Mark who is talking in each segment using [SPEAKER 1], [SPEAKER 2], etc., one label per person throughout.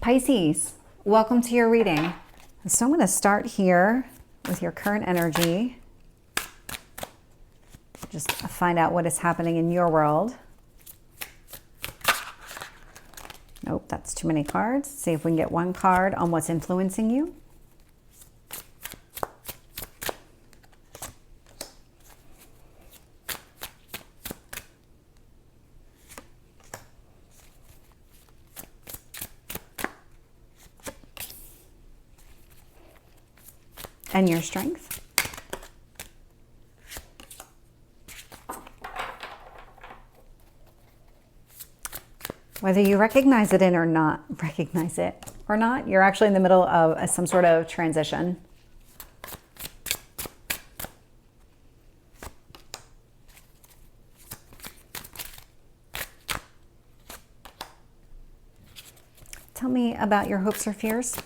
[SPEAKER 1] Pisces, welcome to your reading. So I'm going to start here with your current energy. Just find out what is happening in your world. Nope, that's too many cards. See if we can get one card on what's influencing you. And your strength. Whether you recognize it or not, you're actually in the middle of some sort of transition. Tell me about your hopes or fears.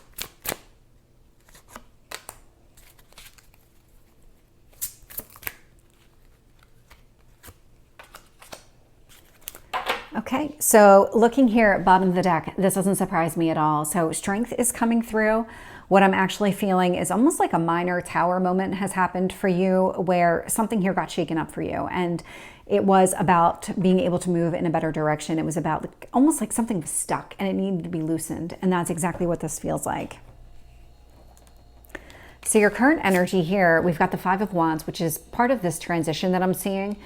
[SPEAKER 1] Okay, so looking here at bottom of the deck, this doesn't surprise me at all. So strength is coming through. What I'm actually feeling is almost like a minor tower moment has happened for you where something here got shaken up for you. And it was about being able to move in a better direction. It was about almost like something was stuck and it needed to be loosened. And that's exactly what this feels like. So your current energy here, we've got the Five of Wands, which is part of this transition that I'm seeing.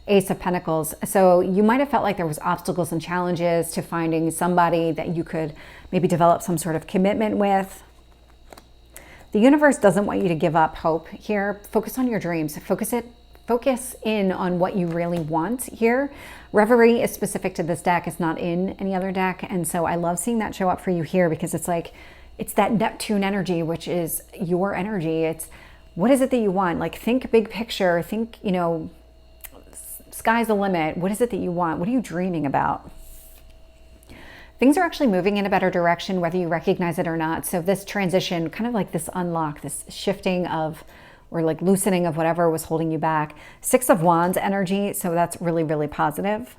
[SPEAKER 1] Ace of Pentacles. So you might have felt like there was obstacles and challenges to finding somebody that you could maybe develop some sort of commitment with. The universe doesn't want you to give up hope here. Focus on your dreams. Focus in on what you really want here. Reverie is specific to this deck. It's not in any other deck. And so I love seeing that show up for you here because it's like, it's that Neptune energy, which is your energy. It's what is it that you want? Like think big picture, think, you know, sky's the limit. What is it that you want? What are you dreaming about? Things are actually moving in a better direction, whether you recognize it or not. So this transition, kind of like this unlock, this shifting of, or like loosening of whatever was holding you back. Six of Wands energy. So that's really, really positive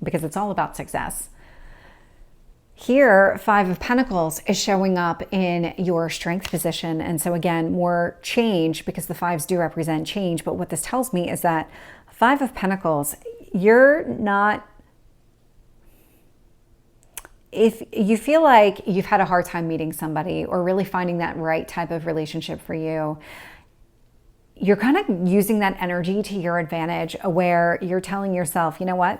[SPEAKER 1] because it's all about success. Here, Five of Pentacles is showing up in your strength position. And so again, more change because the fives do represent change. But what this tells me is that Five of Pentacles, you're not, if you feel like you've had a hard time meeting somebody or really finding that right type of relationship for you, you're kind of using that energy to your advantage where you're telling yourself, you know what?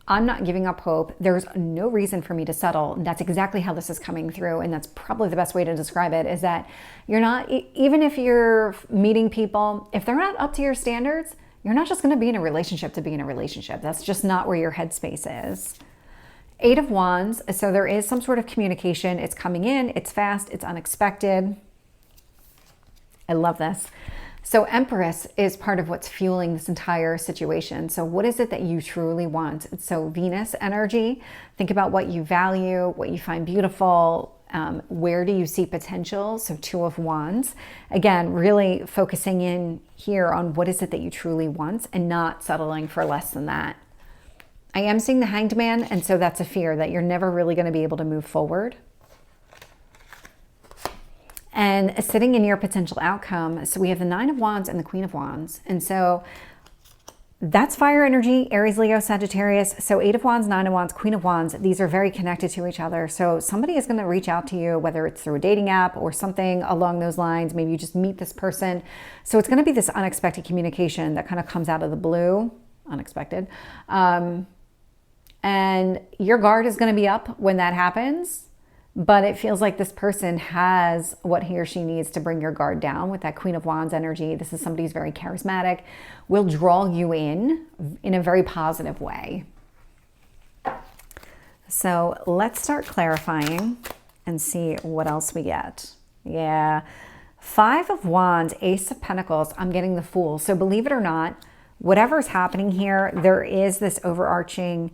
[SPEAKER 1] I'm not giving up hope. There's no reason for me to settle. And that's exactly how this is coming through. And that's probably the best way to describe it is that you're not, even if you're meeting people, if they're not up to your standards, you're not just going to be in a relationship to be in a relationship. That's just not where your headspace is. Eight of Wands. So there is some sort of communication. It's coming in. It's fast. It's unexpected. I love this. So Empress is part of what's fueling this entire situation. So what is it that you truly want? So Venus energy. Think about what you value, what you find beautiful. Where do you see potential? So Two of Wands. Again, really focusing in here on what is it that you truly want and not settling for less than that. I am seeing the Hanged Man, and so that's a fear that you're never really going to be able to move forward. And sitting in your potential outcome, so we have the Nine of Wands and the Queen of Wands. And so that's fire energy, Aries, Leo, Sagittarius. So Eight of Wands, Nine of Wands, Queen of Wands, these are very connected to each other. So somebody is going to reach out to you, whether it's through a dating app or something along those lines. Maybe you just meet this person. So it's going to be this unexpected communication that kind of comes out of the blue, unexpected. And your guard is going to be up when that happens. But it feels like this person has what he or she needs to bring your guard down with that Queen of Wands energy. This is somebody who's very charismatic, will draw you in a very positive way. So let's start clarifying and see what else we get. Yeah. Five of Wands, Ace of Pentacles, I'm getting the Fool. So believe it or not, whatever's happening here, there is this overarching,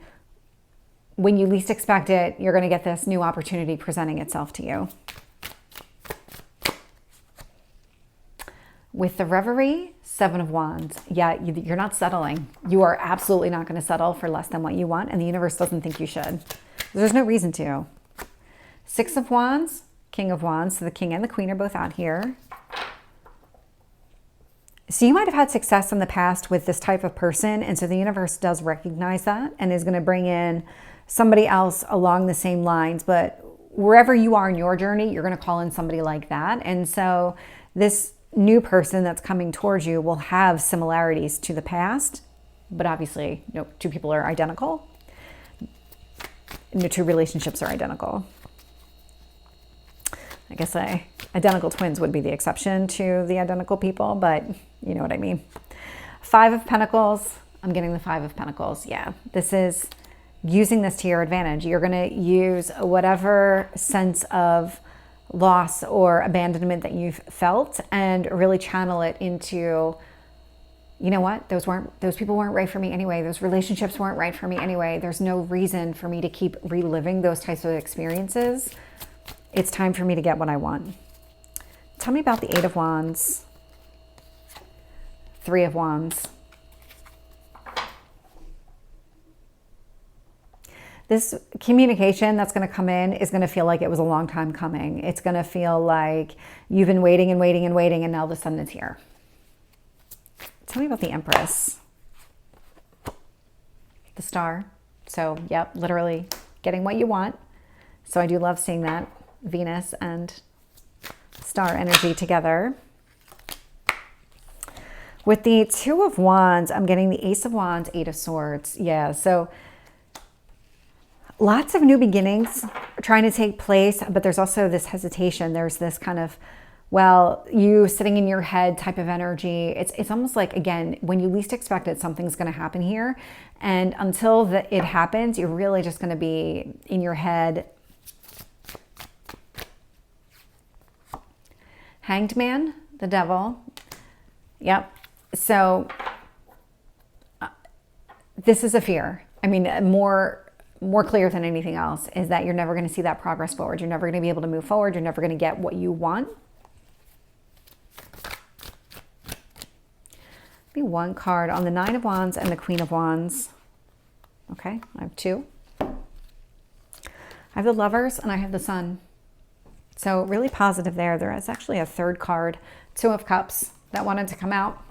[SPEAKER 1] when you least expect it, you're going to get this new opportunity presenting itself to you. With the Reverie, Seven of Wands. Yeah, you're not settling. You are absolutely not going to settle for less than what you want, and the universe doesn't think you should. There's no reason to. Six of Wands, King of Wands. So the King and the Queen are both out here. So you might have had success in the past with this type of person. And so the universe does recognize that and is going to bring in somebody else along the same lines. But wherever you are in your journey, you're going to call in somebody like that. And so this new person that's coming towards you will have similarities to the past. But obviously, no two people are identical. No two relationships are identical. I guess identical twins would be the exception to the identical people, but you know what I mean. Five of Pentacles. I'm getting the Five of Pentacles. Yeah, this is using this to your advantage. You're going to use whatever sense of loss or abandonment that you've felt and really channel it into, you know what, those people weren't right for me anyway. Those relationships weren't right for me anyway. There's no reason for me to keep reliving those types of experiences. It's time for me to get what I want. Tell me about the Eight of Wands, Three of Wands. This communication that's going to come in is going to feel like it was a long time coming. It's going to feel like you've been waiting and waiting and waiting, and now all of a sudden it's here. Tell me about the Empress. The Star. So, yep, literally getting what you want. So I do love seeing that. Venus and Star energy together. With the Two of Wands, I'm getting the Ace of Wands, Eight of Swords. Yeah, so lots of new beginnings trying to take place, but there's also this hesitation. There's this kind of, well, you sitting in your head type of energy. It's almost like, again, when you least expect it, something's going to happen here. And until it happens, you're really just going to be in your head. Hanged Man, the Devil. Yep. So this is a fear. I mean, more clear than anything else is that you're never going to see that progress forward. You're never going to be able to move forward. You're never going to get what you want. Be one card on the Nine of Wands and the Queen of Wands. Okay, I have two. I have the Lovers and I have the Sun. So really positive there. There is actually a third card, Two of Cups, that wanted to come out.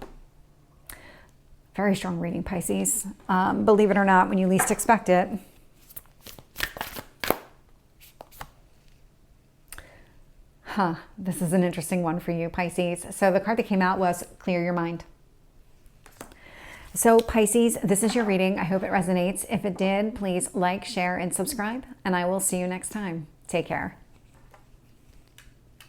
[SPEAKER 1] Very strong reading, Pisces. Believe it or not, when you least expect it. This is an interesting one for you, Pisces. So the card that came out was Clear Your Mind. So Pisces, this is your reading. I hope it resonates. If it did, please like, share, and subscribe, and I will see you next time. Take care.